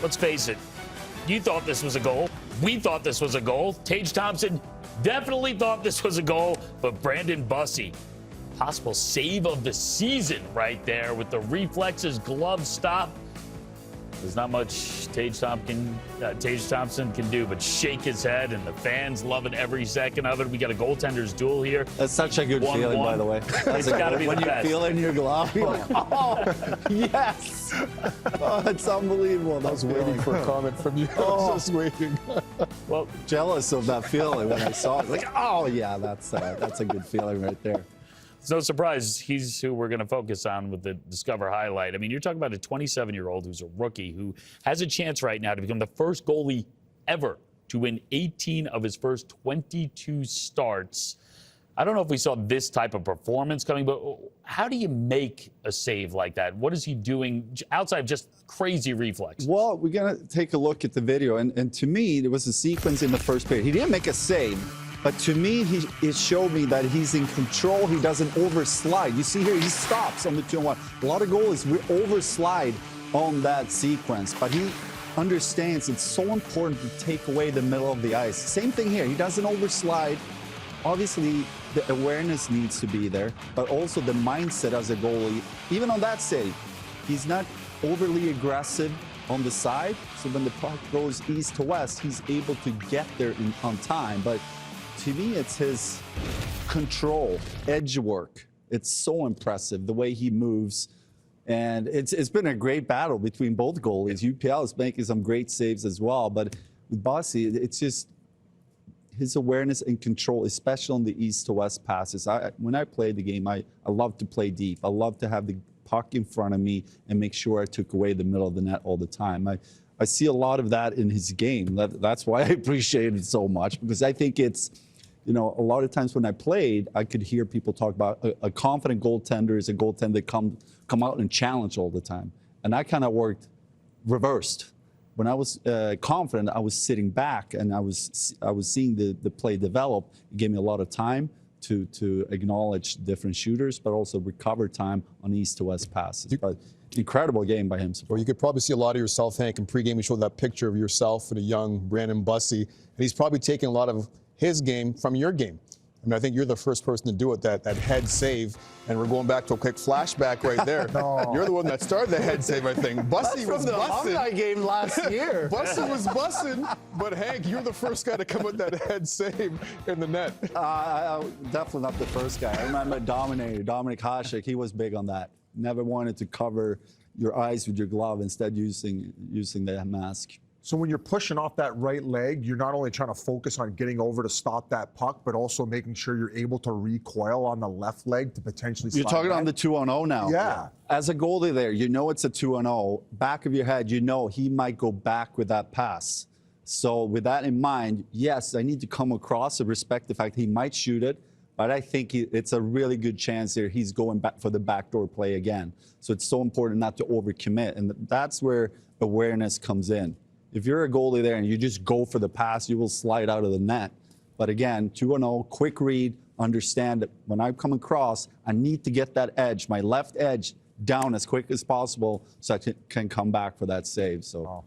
let's face it, you thought this was a goal. We thought this was a goal. Tage Thompson definitely thought this was a goal, but Brandon Bussi, possible save of the season right there with the reflexes, glove stop. There's not much Tage Thompson can do but shake his head, and the fans loving every second of it. We got a goaltender's duel here. That's such a good feeling, by the way. It's got to be the best. When you feel it in your glove, you're like, oh, yes. Oh, it's unbelievable. I was waiting for a comment from you. I was just waiting. Well, jealous of that feeling when I saw it. Like, oh, yeah, that's a good feeling right there. It's no surprise he's who we're going to focus on with the Discover highlight. I mean, you're talking about a 27-year-old who's a rookie who has a chance right now to become the first goalie ever to win 18 of his first 22 starts. I don't know if we saw this type of performance coming, but how do you make a save like that? What is he doing outside of just crazy reflex? Well, we're going to take a look at the video. And to me, there was a sequence in the first period. He didn't make a save. But to me, it showed me that he's in control. He doesn't overslide. You see here, he stops on the 2-on-1. A lot of goalies will overslide on that sequence. But he understands it's so important to take away the middle of the ice. Same thing here. He doesn't overslide. Obviously, the awareness needs to be there. But also the mindset as a goalie, even on that save, he's not overly aggressive on the side. So when the puck goes east to west, he's able to get there on time. But to me, it's his control, edge work. It's so impressive, the way he moves. And it's been a great battle between both goalies. UPL is making some great saves as well. But with Bussi, it's just his awareness and control, especially on the east to west passes. When I play the game, I love to play deep. I love to have the puck in front of me and make sure I took away the middle of the net all the time. I see a lot of that in his game. That's why I appreciate it so much, because I think it's, you know, a lot of times when I played, I could hear people talk about a confident goaltender is a goaltender that come out and challenge all the time. And I kind of worked reversed. When I was confident, I was sitting back and I was seeing the play develop. It gave me a lot of time to acknowledge different shooters, but also recover time on east to west passes. But incredible game by him. Well, you could probably see a lot of yourself, Hank, in pregame. You showed that picture of yourself and a young Brandon Bussi, and he's probably taking a lot of his game from your game. I mean, I think you're the first person to do it, that head save. And we're going back to a quick flashback right there. No. You're the one that started the head save, I think. Bussi was the alumni game last year. Bussi was bussing, but Hank, you're the first guy to come with that head save in the net. Definitely not the first guy. I remember Dominic Hasek, he was big on that. Never wanted to cover your eyes with your glove, instead using the mask. So when you're pushing off that right leg, you're not only trying to focus on getting over to stop that puck, but also making sure you're able to recoil on the left leg to potentially slide. You're talking back. on the 2-on-0 now. Yeah. As a goalie there, you know it's a 2-on-0. Back of your head, you know he might go back with that pass. So with that in mind, yes, I need to come across and respect the fact he might shoot it, but I think it's a really good chance here he's going back for the backdoor play again. So it's so important not to overcommit, and that's where awareness comes in. If you're a goalie there and you just go for the pass, you will slide out of the net. But again, 2-0, quick read, understand that when I come across, I need to get that edge, my left edge, down as quick as possible so I can come back for that save. So.